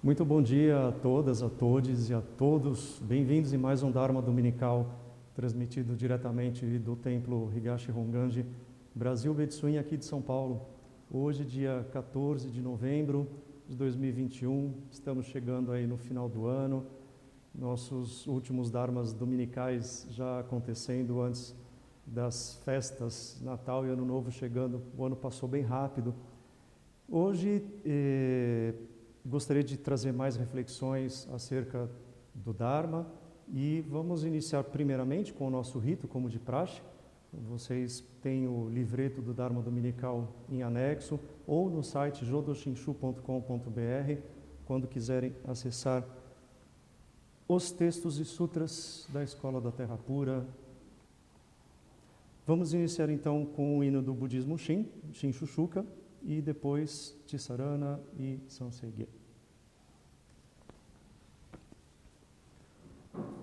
Muito bom dia a todas, a todos e a todos. Bem-vindos em mais um Dharma Dominical, transmitido diretamente do Templo Higashi Honganji, Brasil Betsuin, aqui de São Paulo. Hoje, dia 14 de novembro de 2021, estamos chegando aí no final do ano. Nossos últimos Dharmas Dominicais já acontecendo antes das festas, Natal e Ano Novo chegando. O ano passou bem rápido. Hoje, gostaria de trazer mais reflexões acerca do Dharma e vamos iniciar primeiramente com o nosso rito, como de praxe. Vocês têm o livreto do Dharma Dominical em anexo ou no site jodoshinshu.com.br, quando quiserem acessar os textos e sutras da Escola da Terra Pura. Vamos iniciar então com o hino do budismo Shin Shushuka, e depois Tisarana e Sansegye.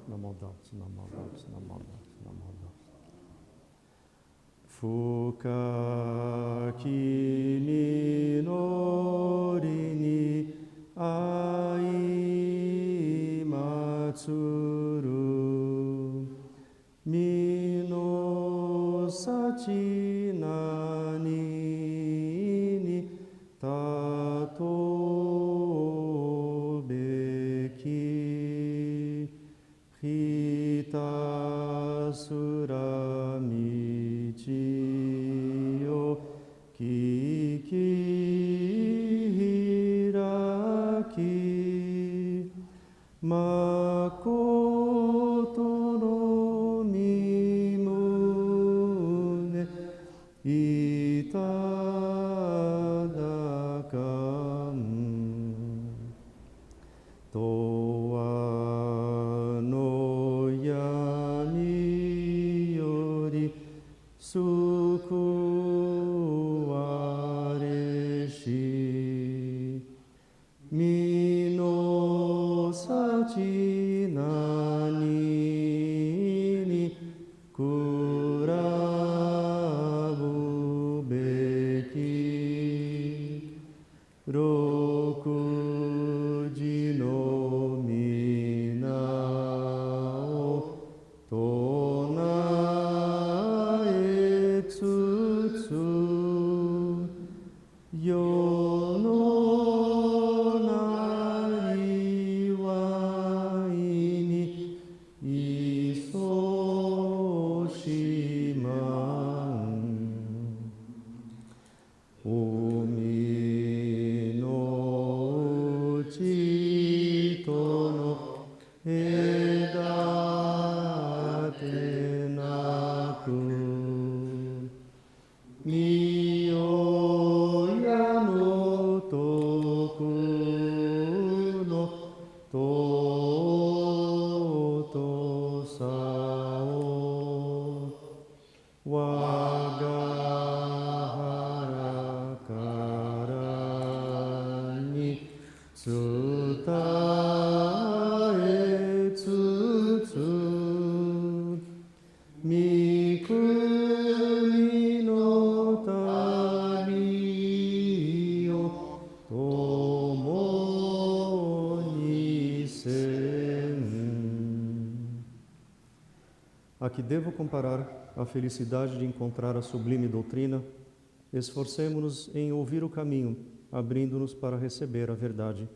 Namo Dhamma, Namo Dhamma, Namo Dhamma, Namo Dhamma. Fukaki ni nori ni ai matsuru mi no sachi nani tato beki hita sura michi yo kiki hiraki makoto no mimune Towa no yami yori suku areshi mi no sachi nani ni kurabu beki Rokuji no mina o tonae tsutsu yo no nari wa ini iso shiman Omi no chito no edate naku miyoya no toku no toto sao wagahara karani tsutae tsutsu mikumi no tari o tomo ni sen. A que devo comparar a felicidade de encontrar a sublime doutrina? Esforcemo-nos em ouvir o caminho, abrindo-nos para receber a verdade.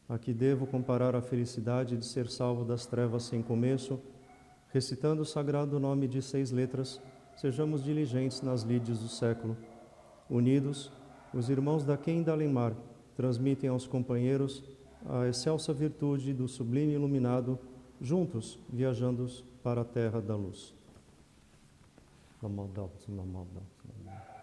A que devo comparar a felicidade de ser salvo das trevas sem começo? Recitando o sagrado nome de 6 letras, sejamos diligentes nas lides do século. Unidos, os irmãos da Ken Dalimar transmitem aos companheiros a excelsa virtude do sublime iluminado, juntos, viajando para a terra da luz. Namo Dhamma, Namo Dhamma, Namo Dhamma.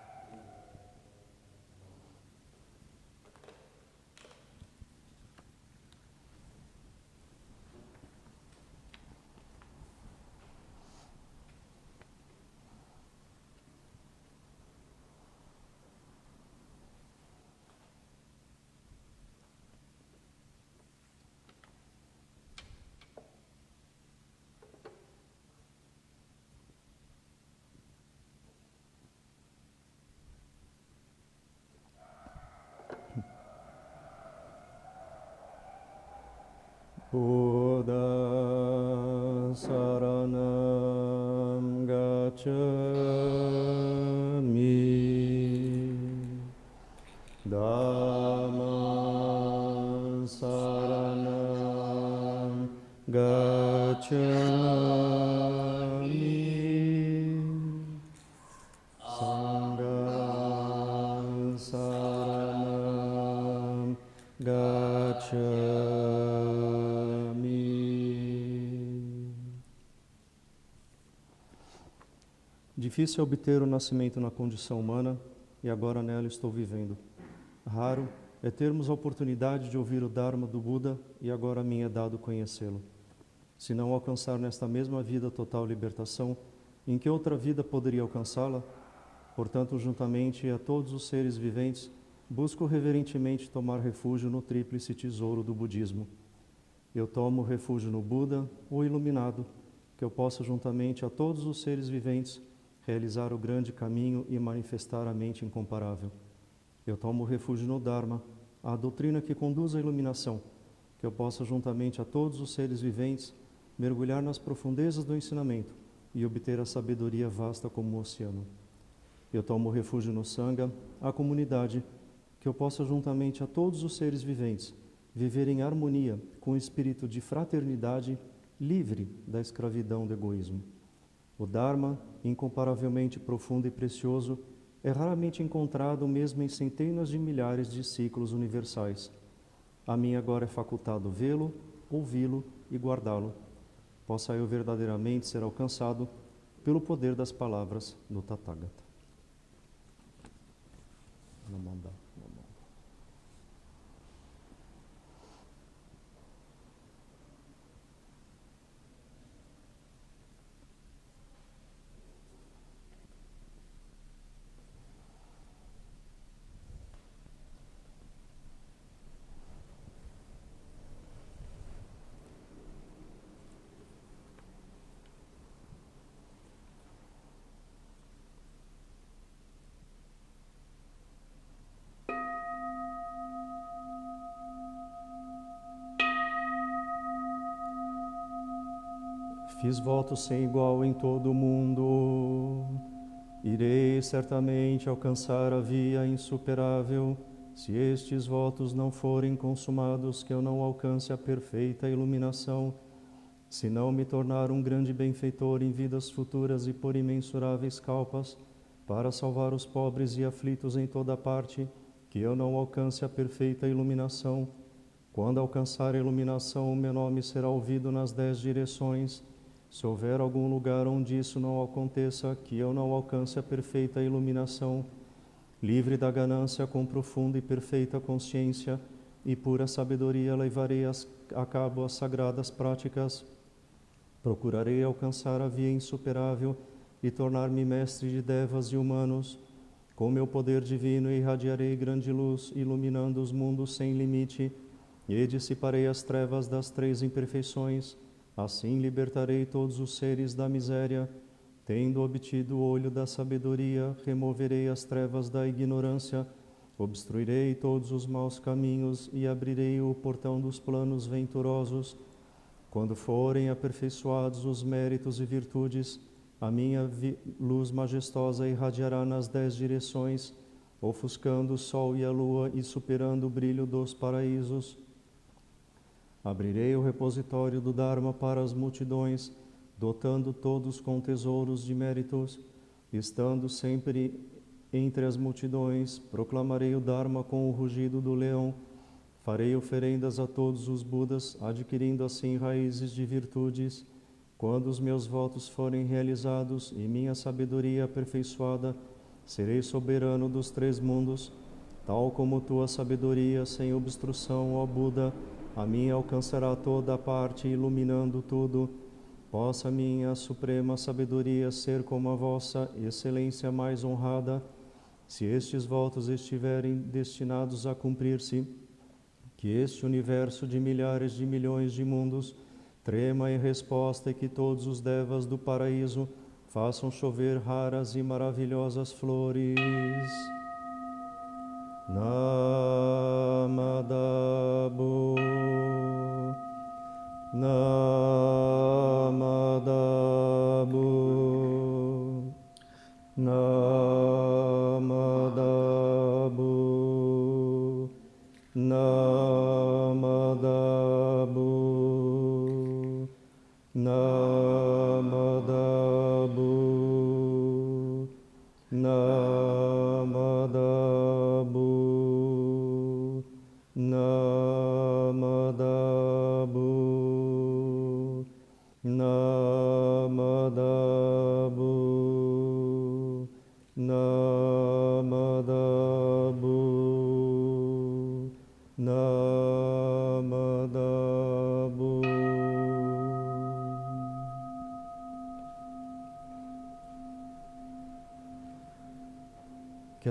Buddha saranam gacchami, Dhammam saranam gacchami, Sangham saranam gacchami. Difícil é obter o nascimento na condição humana, e agora nela estou vivendo. Raro é termos a oportunidade de ouvir o Dharma do Buda, e agora a mim é dado conhecê-lo. Se não alcançar nesta mesma vida total libertação, em que outra vida poderia alcançá-la? Portanto, juntamente a todos os seres viventes, busco reverentemente tomar refúgio no tríplice tesouro do budismo. Eu tomo refúgio no Buda, o iluminado, que eu possa juntamente a todos os seres viventes realizar o grande caminho e manifestar a mente incomparável. Eu tomo refúgio no Dharma, a doutrina que conduz à iluminação, que eu possa juntamente a todos os seres viventes mergulhar nas profundezas do ensinamento e obter a sabedoria vasta como o oceano. Eu tomo refúgio no Sangha, a comunidade, que eu possa juntamente a todos os seres viventes viver em harmonia com o espírito de fraternidade livre da escravidão do egoísmo. O Dharma, incomparavelmente profundo e precioso, é raramente encontrado mesmo em centenas de milhares de ciclos universais. A mim agora é facultado vê-lo, ouvi-lo e guardá-lo. Possa eu verdadeiramente ser alcançado pelo poder das palavras do Tathagata. Namandá. Fiz votos sem igual em todo o mundo. Irei certamente alcançar a via insuperável, se estes votos não forem consumados, que eu não alcance a perfeita iluminação, se não me tornar um grande benfeitor em vidas futuras e por imensuráveis kalpas, para salvar os pobres e aflitos em toda parte, que eu não alcance a perfeita iluminação. Quando alcançar a iluminação, o meu nome será ouvido nas 10 direções. Se houver algum lugar onde isso não aconteça, que eu não alcance a perfeita iluminação, livre da ganância, com profunda e perfeita consciência e pura sabedoria, levarei a cabo as sagradas práticas. Procurarei alcançar a via insuperável e tornar-me mestre de devas e humanos. Com meu poder divino irradiarei grande luz, iluminando os mundos sem limite, e dissiparei as trevas das 3 imperfeições. Assim libertarei todos os seres da miséria. Tendo obtido o olho da sabedoria, removerei as trevas da ignorância, obstruirei todos os maus caminhos e abrirei o portão dos planos venturosos. Quando forem aperfeiçoados os méritos e virtudes, a minha luz majestosa irradiará nas 10 direções, ofuscando o sol e a lua e superando o brilho dos paraísos. Abrirei o repositório do Dharma para as multidões, dotando todos com tesouros de méritos. Estando sempre entre as multidões, proclamarei o Dharma com o rugido do leão. Farei oferendas a todos os Budas, adquirindo assim raízes de virtudes. Quando os meus votos forem realizados e minha sabedoria aperfeiçoada, serei soberano dos 3 mundos, tal como tua sabedoria, sem obstrução, ó Buda, a minha alcançará toda a parte, iluminando tudo. Possa minha suprema sabedoria ser como a vossa excelência mais honrada. Se estes votos estiverem destinados a cumprir-se, que este universo de milhares de milhões de mundos trema em resposta e que todos os devas do paraíso façam chover raras e maravilhosas flores. Namadabo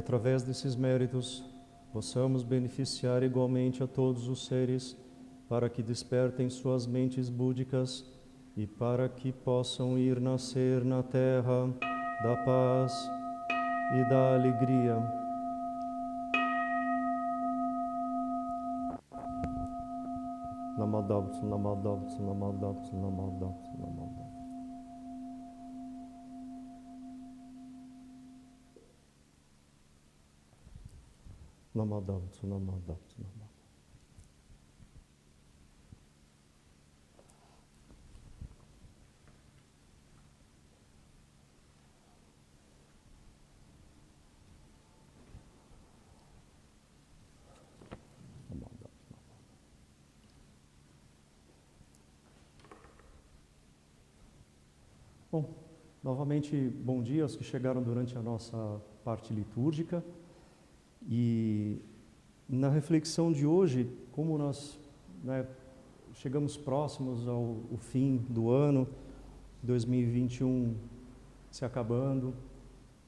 através desses méritos possamos beneficiar igualmente a todos os seres, para que despertem suas mentes búdicas e para que possam ir nascer na terra da paz e da alegria. Namadavs, namadavs, namadavs, namadavs, namadavs. Namadavs, namadavs, namadavs. Bom, novamente, bom dia aos que chegaram durante a nossa parte litúrgica. E na reflexão de hoje, como nós chegamos próximos ao fim do ano, 2021 se acabando,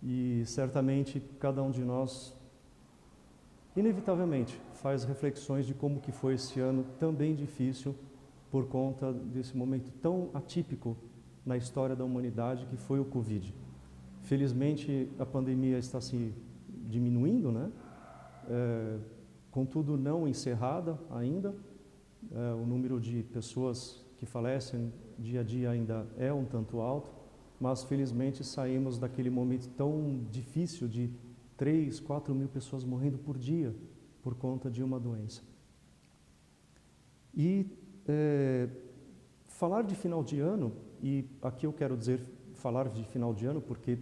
e certamente cada um de nós, inevitavelmente, faz reflexões de como que foi esse ano também difícil por conta desse momento tão atípico na história da humanidade que foi o Covid. Felizmente a pandemia está se diminuindo, né? Contudo não encerrada ainda. O número de pessoas que falecem dia a dia ainda é um tanto alto, mas felizmente saímos daquele momento tão difícil de 3, 4 mil pessoas morrendo por dia por conta de uma doença. E falar de final de ano, e aqui eu quero dizer falar de final de ano porque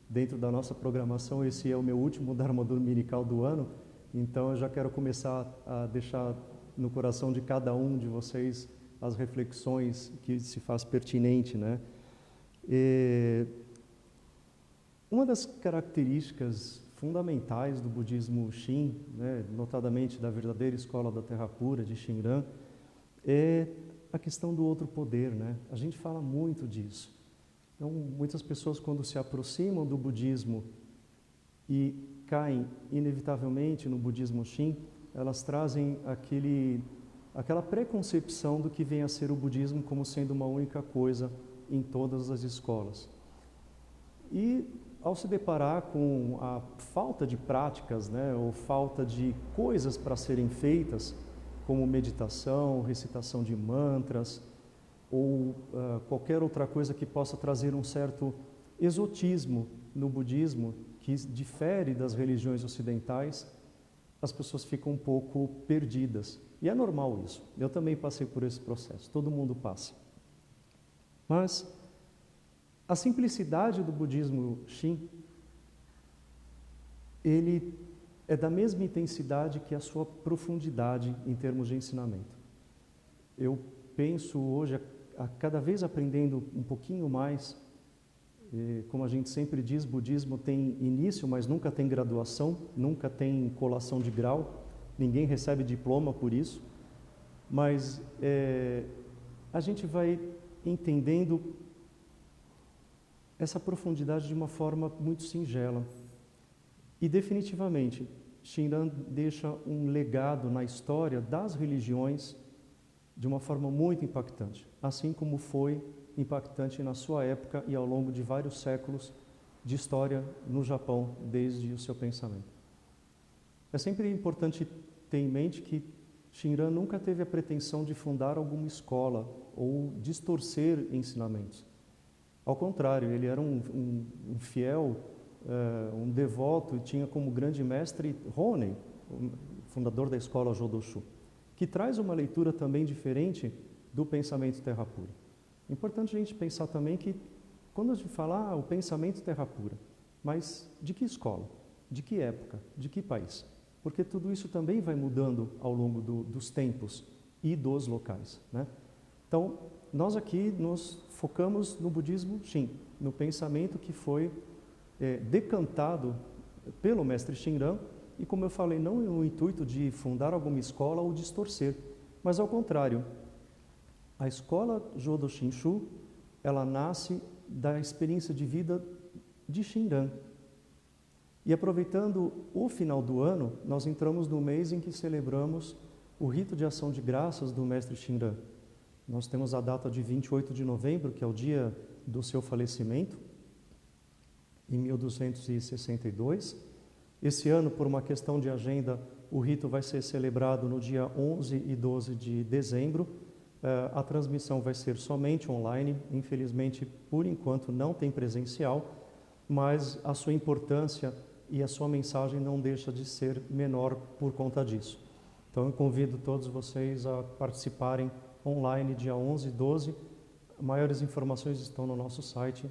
dentro da nossa programação esse é o meu último Dharma Dominical do ano, então eu já quero começar a deixar no coração de cada um de vocês as reflexões que se faz pertinente, né? Uma das características fundamentais do budismo Shin, né, notadamente da verdadeira escola da Terra Pura, de Shinran, é a questão do outro poder, né? A gente fala muito disso. Então, muitas pessoas, quando se aproximam do budismo e caem inevitavelmente no budismo Shin, elas trazem aquela preconcepção do que vem a ser o budismo como sendo uma única coisa em todas as escolas. E ao se deparar com a falta de práticas, né, ou falta de coisas para serem feitas, como meditação, recitação de mantras, ou qualquer outra coisa que possa trazer um certo exotismo no budismo, que difere das religiões ocidentais, as pessoas ficam um pouco perdidas. E é normal isso. Eu também passei por esse processo, todo mundo passa. Mas a simplicidade do budismo Shin, ele é da mesma intensidade que a sua profundidade em termos de ensinamento. Eu penso hoje, a cada vez aprendendo um pouquinho mais, como a gente sempre diz, budismo tem início, mas nunca tem graduação, nunca tem colação de grau, ninguém recebe diploma por isso, mas a gente vai entendendo essa profundidade de uma forma muito singela. E definitivamente, Shinran deixa um legado na história das religiões de uma forma muito impactante, assim como foi impactante na sua época e ao longo de vários séculos de história no Japão, desde o seu pensamento. É sempre importante ter em mente que Shinran nunca teve a pretensão de fundar alguma escola ou distorcer ensinamentos. Ao contrário, ele era um fiel, um devoto e tinha como grande mestre Honen, o fundador da escola Jodoshu, que traz uma leitura também diferente do pensamento Terra Pura. É importante a gente pensar também que, quando a gente fala o pensamento Terra Pura, mas de que escola, de que época, de que país? Porque tudo isso também vai mudando ao longo dos tempos e dos locais, né? Então, nós aqui nos focamos no budismo Shin, no pensamento que foi decantado pelo mestre Shinran, e como eu falei, não no intuito de fundar alguma escola ou distorcer, mas ao contrário. A escola Jodo Shinshu, ela nasce da experiência de vida de Shinran. E aproveitando o final do ano, nós entramos no mês em que celebramos o rito de ação de graças do mestre Shinran. Nós temos a data de 28 de novembro, que é o dia do seu falecimento, em 1262. Esse ano, por uma questão de agenda, o rito vai ser celebrado no dia 11 e 12 de dezembro. A transmissão vai ser somente online, infelizmente, por enquanto não tem presencial, mas a sua importância e a sua mensagem não deixa de ser menor por conta disso. Então eu convido todos vocês a participarem online dia 11 e 12. Maiores informações estão no nosso site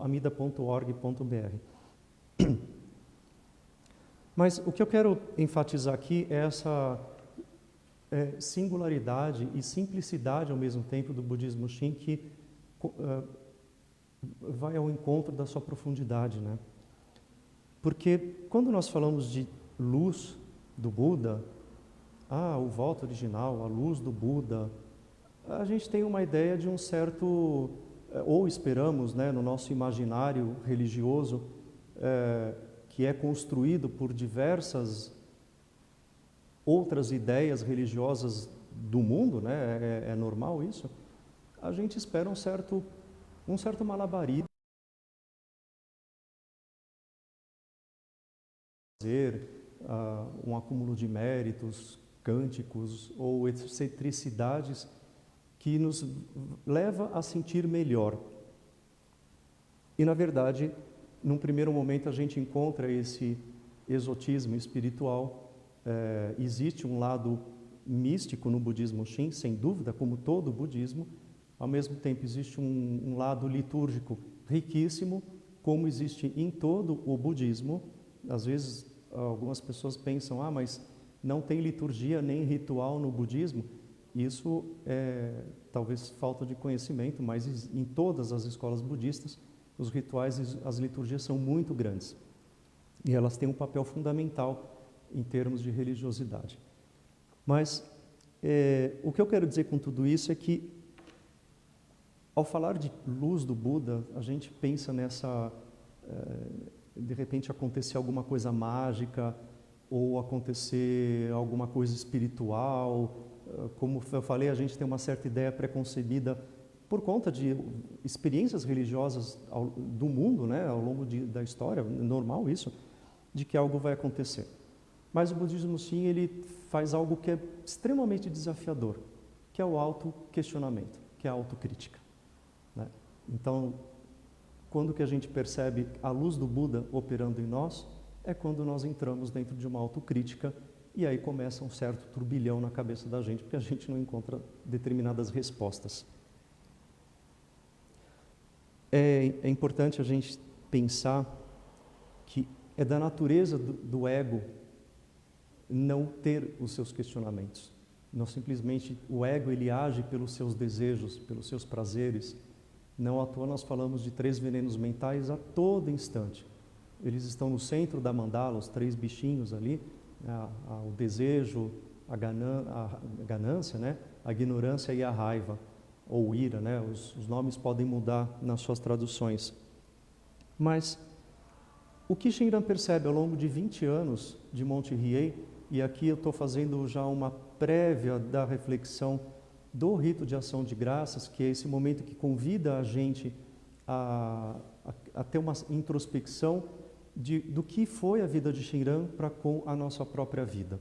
amida.org.br. Mas o que eu quero enfatizar aqui é essa singularidade e simplicidade ao mesmo tempo do budismo Shin, que vai ao encontro da sua profundidade, né? Porque quando nós falamos de luz do Buda, o voto original, a luz do Buda, a gente tem uma ideia de um certo, ou esperamos, né, no nosso imaginário religioso, que é construído por diversas outras ideias religiosas do mundo, né, é normal isso, a gente espera um certo malabarismo, um acúmulo de méritos, cânticos ou excentricidades que nos leva a sentir melhor. E, na verdade, num primeiro momento a gente encontra esse exotismo espiritual. Existe um lado místico no budismo Shin, sem dúvida, como todo o budismo. Ao mesmo tempo existe um lado litúrgico riquíssimo, como existe em todo o budismo. Às vezes algumas pessoas pensam, mas não tem liturgia nem ritual no budismo. Isso é talvez falta de conhecimento, mas em todas as escolas budistas, os rituais e as liturgias são muito grandes. E elas têm um papel fundamental em termos de religiosidade. Mas o que eu quero dizer com tudo isso é que, ao falar de luz do Buda, a gente pensa nessa, de repente acontecer alguma coisa mágica, ou acontecer alguma coisa espiritual. Como eu falei, a gente tem uma certa ideia preconcebida por conta de experiências religiosas do mundo, né, ao longo da história, é normal isso, de que algo vai acontecer. Mas o budismo Shin, ele faz algo que é extremamente desafiador, que é o auto-questionamento, que é a autocrítica, né? Então, quando que a gente percebe a luz do Buda operando em nós, é quando nós entramos dentro de uma autocrítica e aí começa um certo turbilhão na cabeça da gente, porque a gente não encontra determinadas respostas. É importante a gente pensar que é da natureza do ego não ter os seus questionamentos. Não simplesmente o ego, ele age pelos seus desejos, pelos seus prazeres. Não à toa nós falamos de 3 venenos mentais a todo instante. Eles estão no centro da mandala, os 3 bichinhos ali, o desejo, a ganância, né? A ignorância e a raiva, ou ira, né? Os nomes podem mudar nas suas traduções. Mas o que Shinran percebe ao longo de 20 anos de Monte Hiei, e aqui eu estou fazendo já uma prévia da reflexão do rito de ação de graças, que é esse momento que convida a gente a ter uma introspecção do que foi a vida de Shinran para com a nossa própria vida.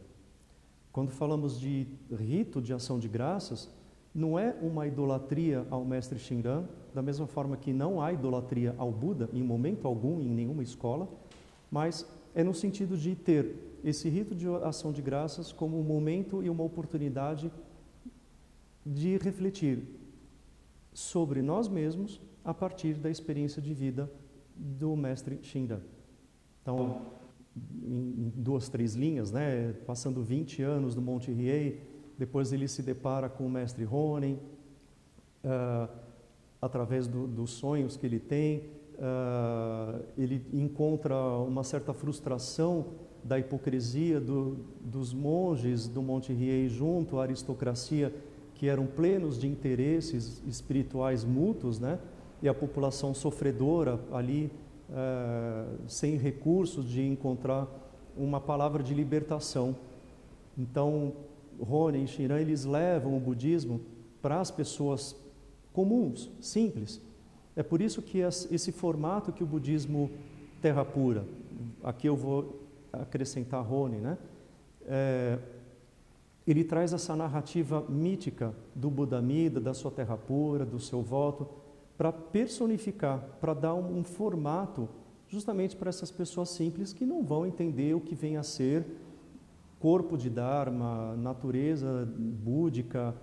Quando falamos de rito de ação de graças, não é uma idolatria ao mestre Shinran, da mesma forma que não há idolatria ao Buda, em momento algum, em nenhuma escola, mas é no sentido de ter esse rito de ação de graças como um momento e uma oportunidade de refletir sobre nós mesmos a partir da experiência de vida do mestre Shinran. Então, em 2, 3 linhas, né, passando 20 anos no Monte Hiei, depois ele se depara com o mestre Honen, através dos sonhos que ele tem, ele encontra uma certa frustração da hipocrisia dos monges do Monte Hiei junto à aristocracia, que eram plenos de interesses espirituais mútuos, né? E a população sofredora ali sem recursos de encontrar uma palavra de libertação. Então, Roni e Shinran, eles levam o budismo para as pessoas comuns, simples. É por isso que esse formato que o budismo terra pura, aqui eu vou acrescentar Roni, né? Ele traz essa narrativa mítica do Buda Amida, da sua terra pura, do seu voto, para personificar, para dar um formato justamente para essas pessoas simples que não vão entender o que vem a ser corpo de Dharma, natureza búdica,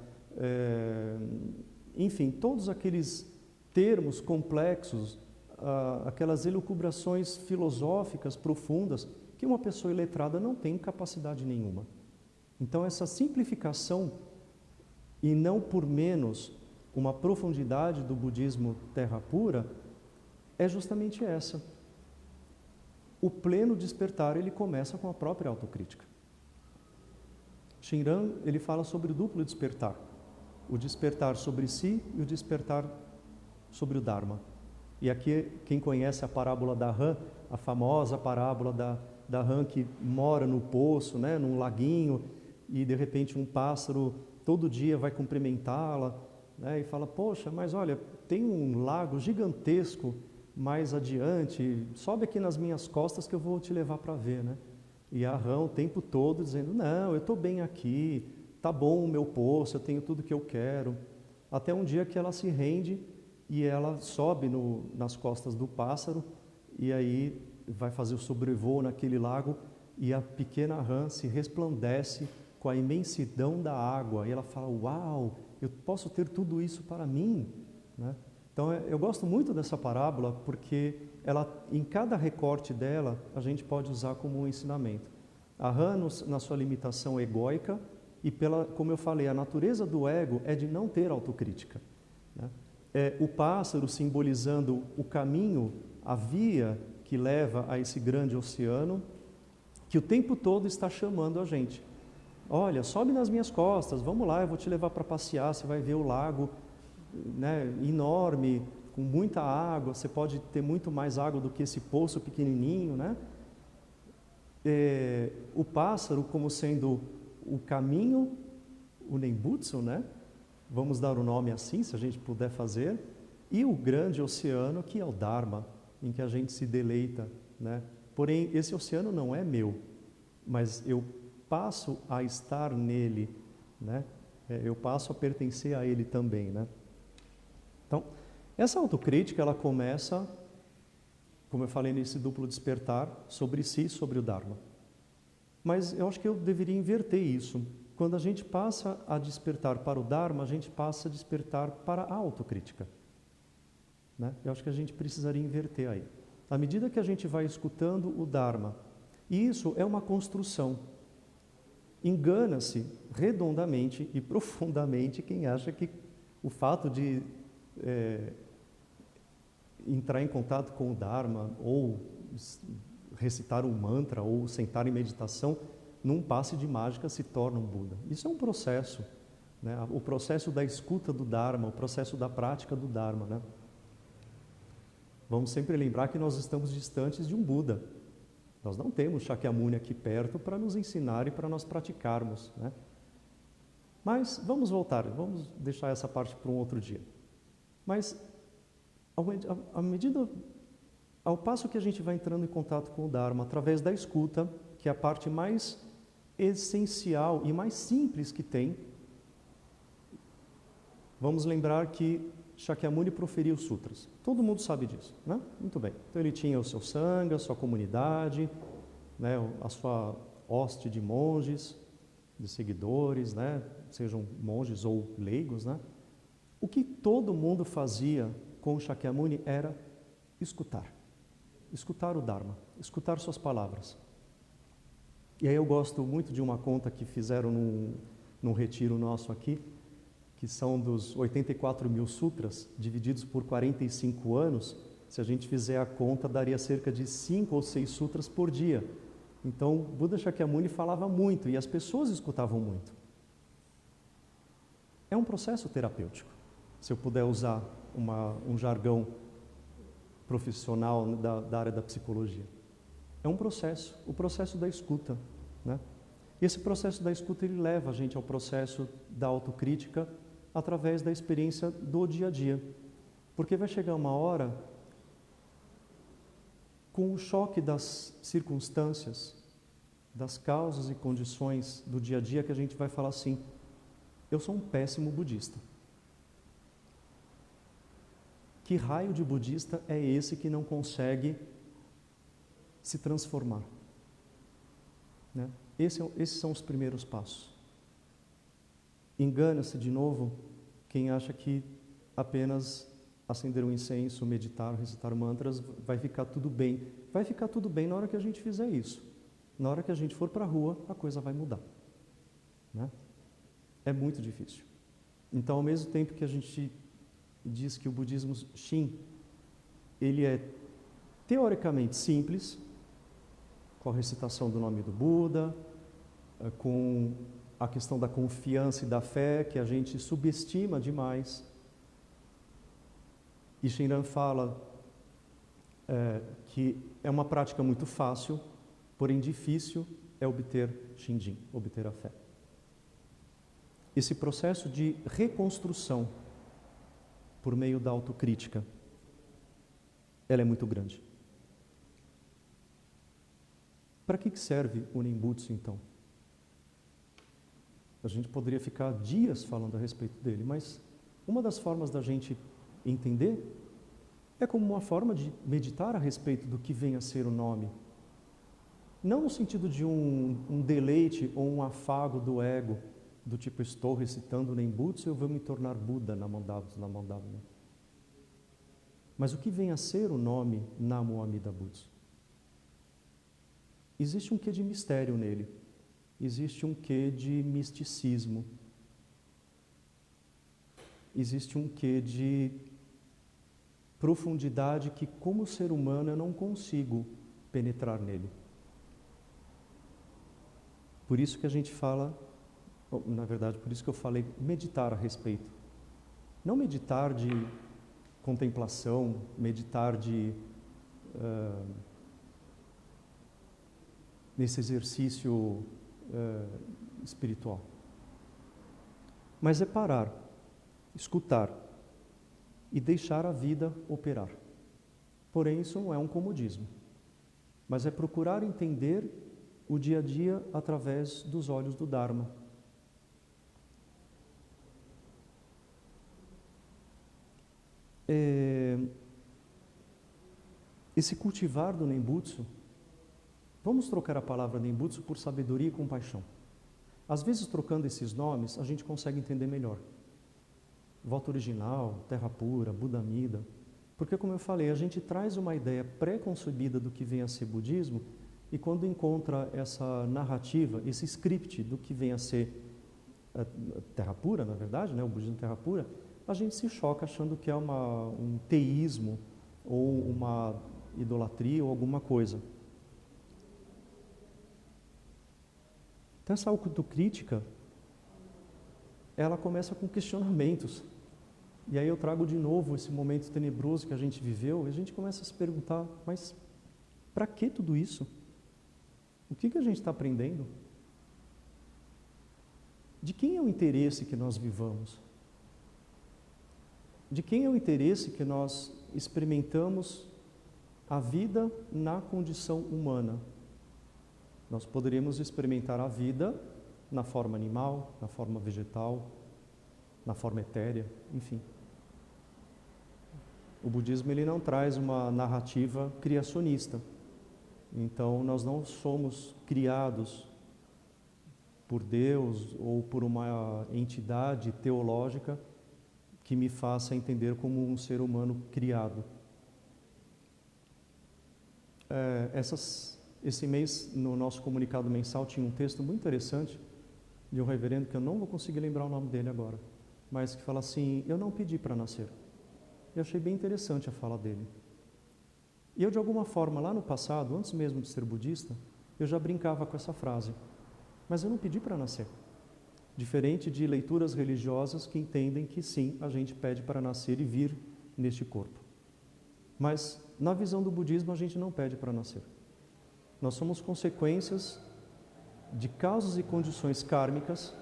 enfim, todos aqueles termos complexos, aquelas elucubrações filosóficas profundas que uma pessoa iletrada não tem capacidade nenhuma. Então, essa simplificação, e não por menos uma profundidade do budismo terra pura, é justamente essa. O pleno despertar, ele começa com a própria autocrítica. Shinran, ele fala sobre o duplo despertar. O despertar sobre si e o despertar sobre o Dharma. E aqui, quem conhece a parábola da rã, a famosa parábola da rã que mora no poço, né, num laguinho, e de repente um pássaro todo dia vai cumprimentá-la, né, e fala, poxa, mas olha, tem um lago gigantesco mais adiante, sobe aqui nas minhas costas que eu vou te levar para ver, né? E a rã o tempo todo dizendo, não, eu estou bem aqui, tá bom o meu poço, eu tenho tudo que eu quero. Até um dia que ela se rende e ela sobe nas costas do pássaro e aí vai fazer o sobrevoo naquele lago e a pequena rã se resplandece com a imensidão da água e ela fala, uau, eu posso ter tudo isso para mim, né? Então eu gosto muito dessa parábola porque ela, em cada recorte dela a gente pode usar como um ensinamento. A rã na sua limitação egóica e como eu falei, a natureza do ego é de não ter autocrítica, né? O pássaro simbolizando o caminho, a via que leva a esse grande oceano, que o tempo todo está chamando a gente. Olha, sobe nas minhas costas, vamos lá, eu vou te levar para passear, você vai ver o lago, né, enorme, com muita água, você pode ter muito mais água do que esse poço pequenininho, né? O pássaro como sendo o caminho, o Nembutsu, né? Vamos dar o nome assim, se a gente puder fazer, e o grande oceano que é o Dharma, em que a gente se deleita, né? Porém, esse oceano não é meu, mas eu passo a estar nele, né? Eu passo a pertencer a ele também, né? Então, essa autocrítica, ela começa, como eu falei nesse duplo despertar, sobre si e sobre o Dharma. Mas eu acho que eu deveria inverter isso. Quando a gente passa a despertar para o Dharma, a gente passa a despertar para a autocrítica, né? Eu acho que a gente precisaria inverter aí. À medida que a gente vai escutando o Dharma, e isso é uma construção. Engana-se redondamente e profundamente quem acha que o fato de entrar em contato com o Dharma, ou recitar um mantra, ou sentar em meditação, num passe de mágica se torna um Buda. Isso é um processo, né? O processo da escuta do Dharma, o processo da prática do Dharma, né? Vamos sempre lembrar que nós estamos distantes de um Buda. Nós não temos Shakyamuni aqui perto para nos ensinar e para nós praticarmos, né? Mas vamos voltar, vamos deixar essa parte para um outro dia. Mas, ao passo que a gente vai entrando em contato com o Dharma, através da escuta, que é a parte mais essencial e mais simples que tem, vamos lembrar que Shakyamuni proferiu os sutras. Todo mundo sabe disso, né? Muito bem. Então ele tinha o seu sangha, a sua comunidade, né? A sua hoste de monges, de seguidores, né? Sejam monges ou leigos, né? O que todo mundo fazia com Shakyamuni era escutar. Escutar o Dharma, escutar suas palavras. E aí eu gosto muito de uma conta que fizeram num retiro nosso aqui, que são dos 84 mil sutras, divididos por 45 anos. Se a gente fizer a conta, daria cerca de 5 ou 6 sutras por dia. Então, Buda Shakyamuni falava muito e as pessoas escutavam muito. É um processo terapêutico. Se eu puder usar um jargão profissional da área da psicologia. É um processo, o processo da escuta, né? E esse processo da escuta, ele leva a gente ao processo da autocrítica através da experiência do dia a dia. Porque vai chegar uma hora, com o choque das circunstâncias, das causas e condições do dia a dia, que a gente vai falar assim: eu sou um péssimo budista. Que raio de budista é esse que não consegue se transformar? Né? Esses são os primeiros passos. Engana-se de novo quem acha que apenas acender um incenso, meditar, recitar mantras, vai ficar tudo bem. Vai ficar tudo bem na hora que a gente fizer isso. Na hora que a gente for para a rua, a coisa vai mudar. Né? É muito difícil. Então, ao mesmo tempo que a gente diz que o budismo Shin, ele é teoricamente simples, com a recitação do nome do Buda, com a questão da confiança e da fé, que a gente subestima demais. E Shinran fala que é uma prática muito fácil, porém difícil é obter Shinjin, obter a fé. Esse processo de reconstrução por meio da autocrítica, ela é muito grande. Para que serve o Nembutsu, então? A gente poderia ficar dias falando a respeito dele, mas uma das formas da gente entender é como uma forma de meditar a respeito do que vem a ser o nome. Não no sentido de um deleite ou um afago do ego, do tipo, estou recitando o Nembutsu, eu vou me tornar Buda, Namodava. Mas o que vem a ser o nome Namo Amida Butsu? Existe um quê de mistério nele, existe um quê de misticismo, existe um quê de profundidade que, como ser humano, eu não consigo penetrar nele. Por isso que a gente fala, na verdade, por isso que eu falei meditar a respeito. Não meditar de contemplação, meditar nesse exercício espiritual. Mas é parar, escutar e deixar a vida operar. Porém, isso não é um comodismo, mas é procurar entender o dia a dia através dos olhos do Dharma. Esse cultivar do Nembutsu, vamos trocar a palavra Nembutsu por sabedoria e compaixão. Às vezes, trocando esses nomes, a gente consegue entender melhor. Volta original, terra pura, Buda Amida. Porque, como eu falei, a gente traz uma ideia pré-concebida do que vem a ser budismo, e quando encontra essa narrativa, esse script do que vem a ser terra pura, na verdade, né, o budismo terra pura, a gente se choca achando que é um teísmo ou uma idolatria ou alguma coisa. Então, essa autocrítica, ela começa com questionamentos. E aí eu trago de novo esse momento tenebroso que a gente viveu, e a gente começa a se perguntar, mas para que tudo isso? O que a gente está aprendendo? De quem é o interesse que nós vivamos? De quem é o interesse que nós experimentamos a vida na condição humana? Nós poderíamos experimentar a vida na forma animal, na forma vegetal, na forma etérea, enfim. O budismo, ele não traz uma narrativa criacionista. Então, nós não somos criados por Deus ou por uma entidade teológica que me faça entender como um ser humano criado. Esse mês, no nosso comunicado mensal, tinha um texto muito interessante de um reverendo, que eu não vou conseguir lembrar o nome dele agora, mas que fala assim: eu não pedi para nascer. Eu achei bem interessante a fala dele. E eu, de alguma forma, lá no passado, antes mesmo de ser budista, eu já brincava com essa frase. Mas eu não pedi para nascer. Diferente de leituras religiosas que entendem que sim, a gente pede para nascer e vir neste corpo. Mas na visão do budismo, a gente não pede para nascer. Nós somos consequências de causas e condições kármicas,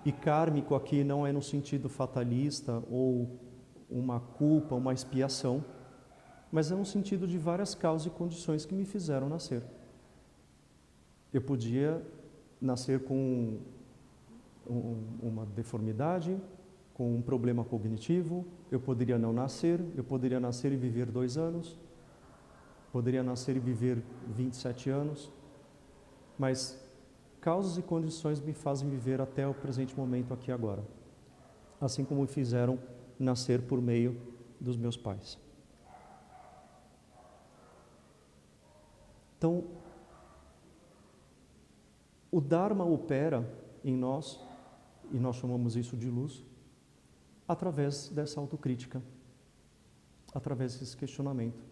e kármico aqui não é no sentido fatalista ou uma culpa, uma expiação, mas é no sentido de várias causas e condições que me fizeram nascer. Eu podia nascer com uma deformidade, com um problema cognitivo, eu poderia não nascer, eu poderia nascer e viver 2 anos, poderia nascer e viver 27 anos, mas causas e condições me fazem viver até o presente momento aqui e agora, assim como me fizeram nascer por meio dos meus pais. Então, o Dharma opera em nós, e nós chamamos isso de luz, através dessa autocrítica, através desse questionamento.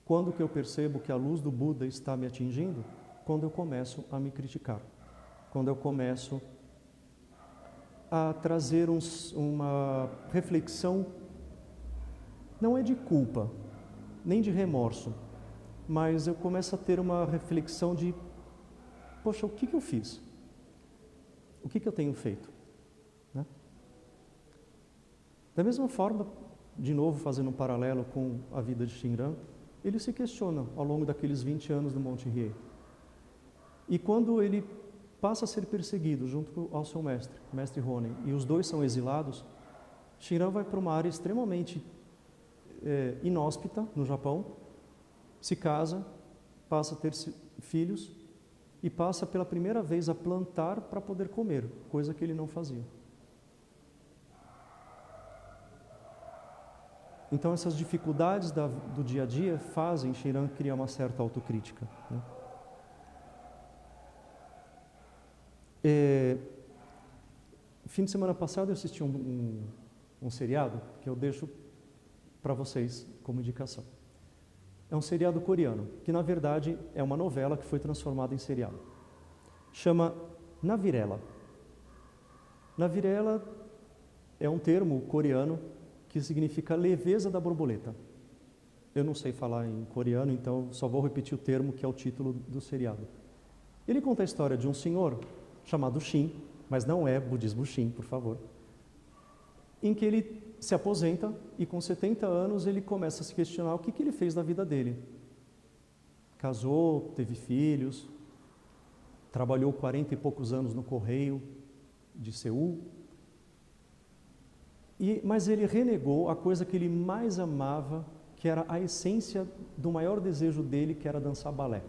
Quando que eu percebo que a luz do Buda está me atingindo? Quando eu começo a me criticar. Quando eu começo a trazer uma reflexão, não é de culpa, nem de remorso, mas eu começo a ter uma reflexão de, poxa, o que eu fiz? O que eu tenho feito? Né? Da mesma forma, de novo fazendo um paralelo com a vida de Shinran, ele se questiona ao longo daqueles 20 anos no Monte Hiei. E quando ele passa a ser perseguido junto ao seu mestre, Mestre Honen, e os dois são exilados, Shinran vai para uma área extremamente inóspita no Japão, se casa, passa a ter filhos e passa pela primeira vez a plantar para poder comer, coisa que ele não fazia. Então essas dificuldades do dia a dia fazem Shinran criar uma certa autocrítica. Né? Fim de semana passado eu assisti um seriado que eu deixo para vocês como indicação. É um seriado coreano, que na verdade é uma novela que foi transformada em seriado. Chama Navirela. Navirela é um termo coreano que significa leveza da borboleta. Eu não sei falar em coreano, então só vou repetir o termo que é o título do seriado. Ele conta a história de um senhor chamado Shin, mas não é budismo Shin, por favor, em que ele se aposenta e com 70 anos ele começa a se questionar o que ele fez da vida dele. Casou, teve filhos, trabalhou 40 e poucos anos no Correio de Seul, mas ele renegou a coisa que ele mais amava, que era a essência do maior desejo dele, que era dançar balé.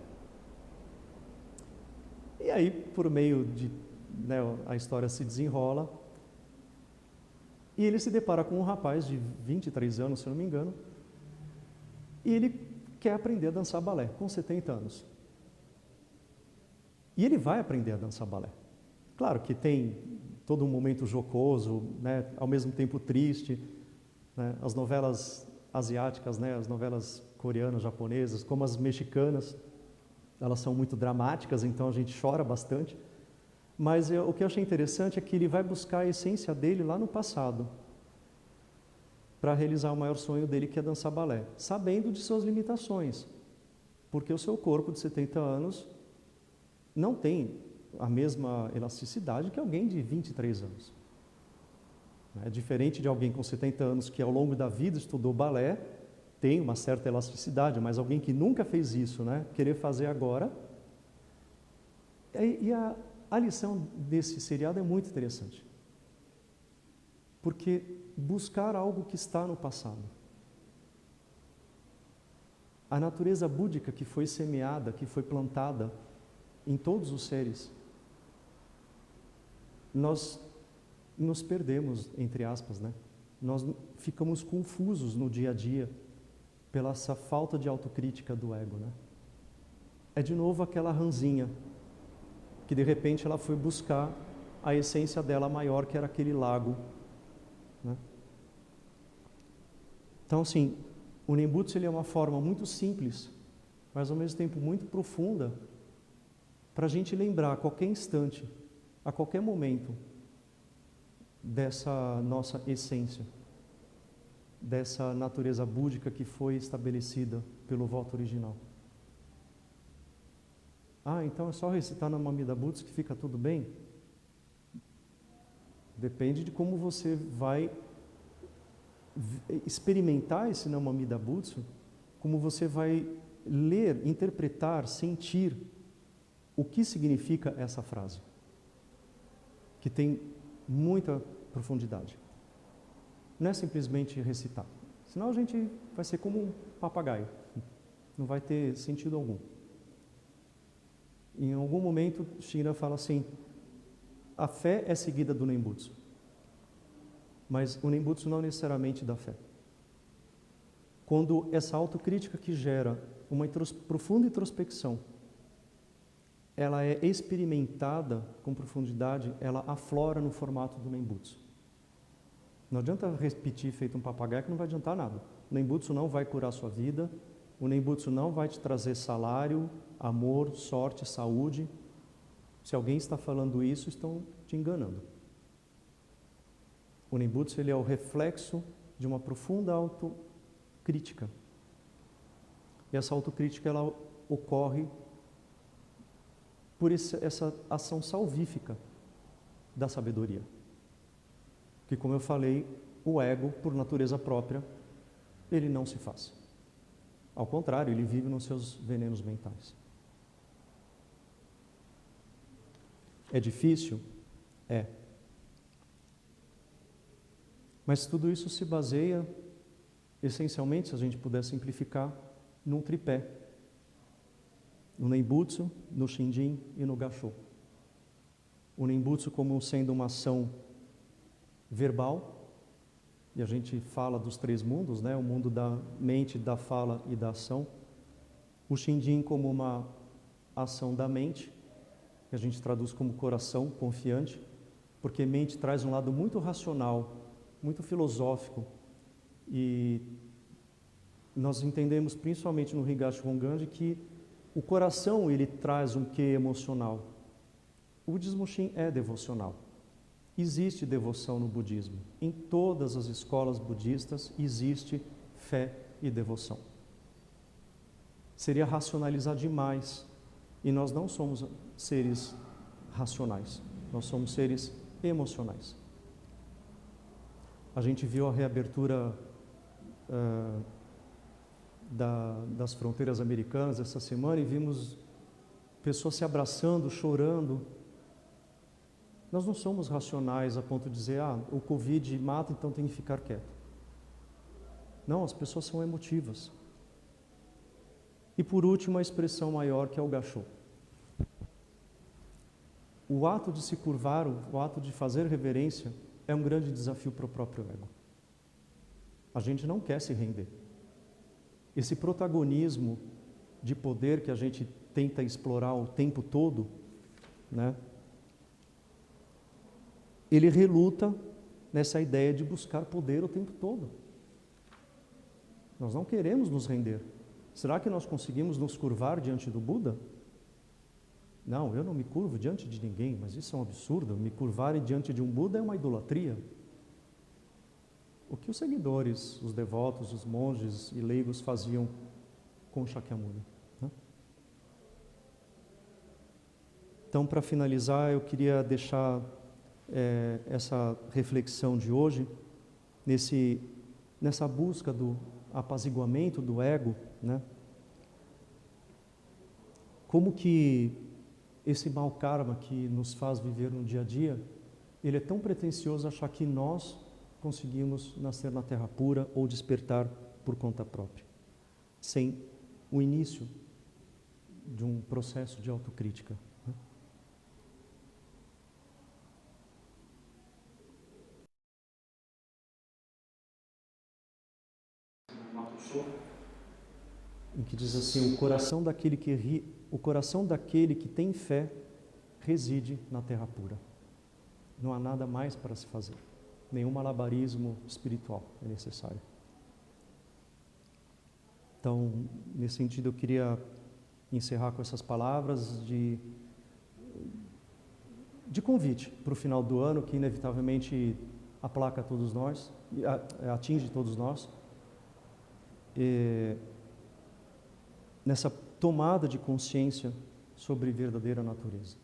E aí, por meio de... a história se desenrola, e ele se depara com um rapaz de 23 anos, se não me engano, e ele quer aprender a dançar balé, com 70 anos. E ele vai aprender a dançar balé. Claro que tem todo um momento jocoso, né, ao mesmo tempo triste, né, as novelas asiáticas, né, as novelas coreanas, japonesas, como as mexicanas, elas são muito dramáticas, então a gente chora bastante. Mas o que eu achei interessante é que ele vai buscar a essência dele lá no passado, para realizar o maior sonho dele, que é dançar balé, sabendo de suas limitações, porque o seu corpo de 70 anos não tem a mesma elasticidade que alguém de 23 anos. É diferente de alguém com 70 anos que ao longo da vida estudou balé, tem uma certa elasticidade, mas alguém que nunca fez isso, né, querer fazer agora. E a lição desse seriado é muito interessante, porque buscar algo que está no passado. A natureza búdica que foi semeada, que foi plantada em todos os seres, nós nos perdemos, entre aspas, né? Nós ficamos confusos no dia a dia pela essa falta de autocrítica do ego, né? É de novo aquela ranzinha que de repente ela foi buscar a essência dela maior, que era aquele lago, né? Então, assim, o Nembutsu ele é uma forma muito simples, mas ao mesmo tempo muito profunda, para a gente lembrar a qualquer instante, a qualquer momento, dessa nossa essência, dessa natureza búdica que foi estabelecida pelo voto original. Ah, então é só recitar Namamida Butsu que fica tudo bem? Depende de como você vai experimentar esse Namamida Butsu, como você vai ler, interpretar, sentir o que significa essa frase, que tem muita profundidade. Não é simplesmente recitar, senão a gente vai ser como um papagaio, não vai ter sentido algum. Em algum momento, Shinran fala assim, a fé é seguida do Nembutsu, mas o Nembutsu não necessariamente da fé. Quando essa autocrítica que gera uma profunda introspecção, ela é experimentada com profundidade, ela aflora no formato do Nembutsu. Não adianta repetir feito um papagaio que não vai adiantar nada. O Nembutsu não vai curar a sua vida, o Nembutsu não vai te trazer salário, amor, sorte, saúde. Se alguém está falando isso, estão te enganando. O Nembutsu ele é o reflexo de uma profunda autocrítica. E essa autocrítica ela ocorre por essa ação salvífica da sabedoria. Que, como eu falei, o ego, por natureza própria, ele não se faz. Ao contrário, ele vive nos seus venenos mentais. É difícil? É. Mas tudo isso se baseia, essencialmente, se a gente puder simplificar, num tripé. No Nembutsu, no Shinjin e no Gassho. O Nembutsu como sendo uma ação verbal, e a gente fala dos três mundos, né? O mundo da mente, da fala e da ação. O Shinjin como uma ação da mente, que a gente traduz como coração confiante, porque mente traz um lado muito racional, muito filosófico, e nós entendemos principalmente no Higashi Honganji que o coração ele traz um quê emocional. O budismo Shin é devocional. Existe devoção no budismo. Em todas as escolas budistas existe fé e devoção. Seria racionalizar demais. E nós não somos seres racionais. Nós somos seres emocionais. A gente viu a reabertura das fronteiras americanas essa semana e vimos pessoas se abraçando, chorando. Nós não somos racionais a ponto de dizer, o Covid mata, então tem que ficar quieto. Não, as pessoas são emotivas. E por último, a expressão maior que é o Gassho. O ato de se curvar, o ato de fazer reverência, é um grande desafio para o próprio ego. A gente não quer se render. Esse protagonismo de poder que a gente tenta explorar o tempo todo, né? Ele reluta nessa ideia de buscar poder o tempo todo. Nós não queremos nos render. Será que nós conseguimos nos curvar diante do Buda? Não, eu não me curvo diante de ninguém, mas isso é um absurdo. Me curvar diante de um Buda é uma idolatria. O que os seguidores, os devotos, os monges e leigos faziam com Shakyamuni? Né? Então, para finalizar, eu queria deixar essa reflexão de hoje nessa busca do apaziguamento do ego, né? Como que esse mau karma que nos faz viver no dia a dia, ele é tão pretensioso achar que nós conseguimos nascer na terra pura ou despertar por conta própria, sem o início de um processo de autocrítica. Né? Em que diz assim, o coração daquele que tem fé reside na terra pura. Não há nada mais para se fazer. Nenhum malabarismo espiritual é necessário. Então, nesse sentido, eu queria encerrar com essas palavras de convite para o final do ano, que inevitavelmente aplaca todos nós, atinge todos nós, nessa tomada de consciência sobre verdadeira natureza.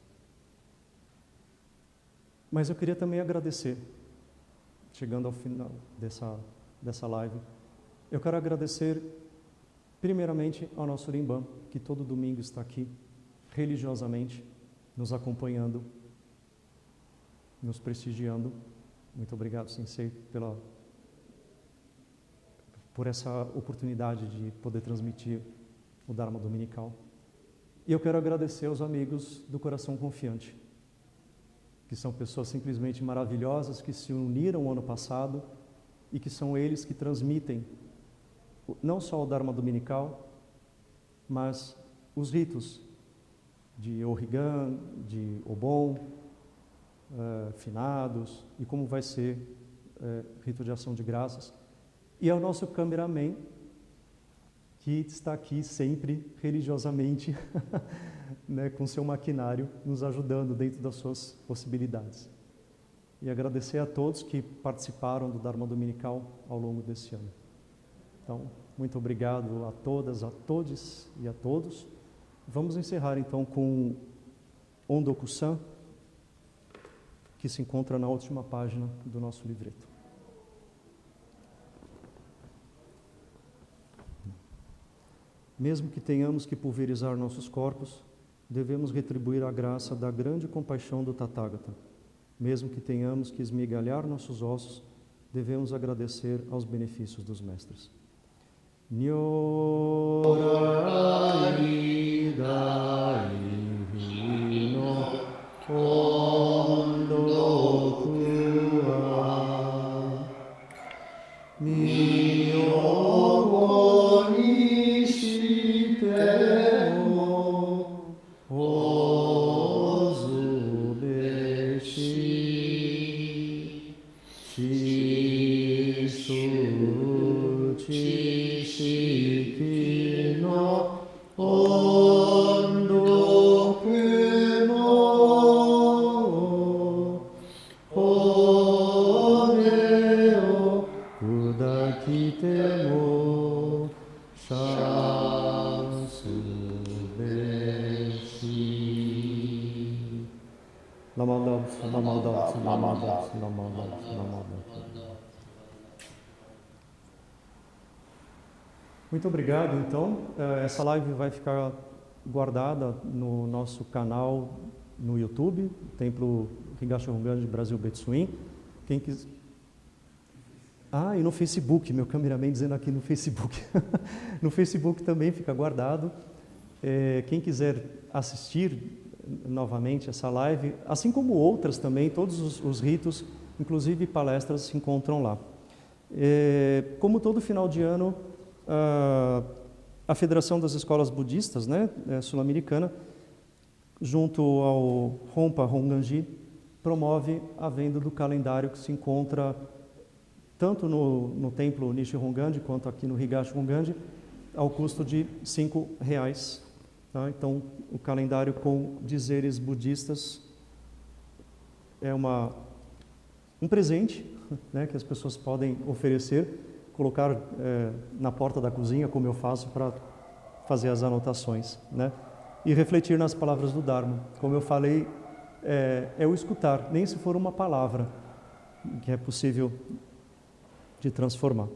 Mas eu queria também agradecer, chegando ao final dessa live, eu quero agradecer primeiramente ao nosso Rinban, que todo domingo está aqui, religiosamente, nos acompanhando, nos prestigiando. Muito obrigado, Sensei, por essa oportunidade de poder transmitir o Dharma Dominical. E eu quero agradecer aos amigos do Coração Confiante, que são pessoas simplesmente maravilhosas, que se uniram ano passado e que são eles que transmitem não só o Dharma Dominical, mas os ritos de Orrigan, de Obon, finados, e como vai ser rito de ação de graças. E ao nosso cameraman, que está aqui sempre religiosamente, né, com seu maquinário, nos ajudando dentro das suas possibilidades. E agradecer a todos que participaram do Dharma Dominical ao longo desse ano. Então, muito obrigado a todas, a todos e a todos. Vamos encerrar então com Ondoku-san, que se encontra na última página do nosso livreto. Mesmo que tenhamos que pulverizar nossos corpos, devemos retribuir a graça da grande compaixão do Tathagata. Mesmo que tenhamos que esmigalhar nossos ossos, devemos agradecer aos benefícios dos mestres. Nyorai dai no ondoku wa miyoko ni shite mo ozu beshi shisu chishiki no ondoku no hone o kudakite mo shasu beshi. Namandam, namandam, namandam, namandam, namandam. Muito obrigado, então. Essa live vai ficar guardada no nosso canal no YouTube, Templo Higashi Honganji Brasil Betsuin. Quem quiser... e no Facebook, meu cameraman dizendo aqui no Facebook. No Facebook também fica guardado. Quem quiser assistir novamente essa live, assim como outras também, todos os ritos, inclusive palestras, se encontram lá. Como todo final de ano, a Federação das Escolas Budistas, né, sul-americana, junto ao Honpa Honganji, promove a venda do calendário que se encontra tanto no templo Nishi Honganji quanto aqui no Higashi Honganji, ao custo de R$5. Tá? Então, o calendário com dizeres budistas é um presente, né, que as pessoas podem oferecer, colocar na porta da cozinha, como eu faço, para fazer as anotações, né? E refletir nas palavras do Dharma. Como eu falei, é o escutar, nem se for uma palavra, que é possível de transformar.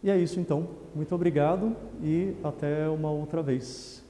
E é isso então. Muito obrigado e até uma outra vez.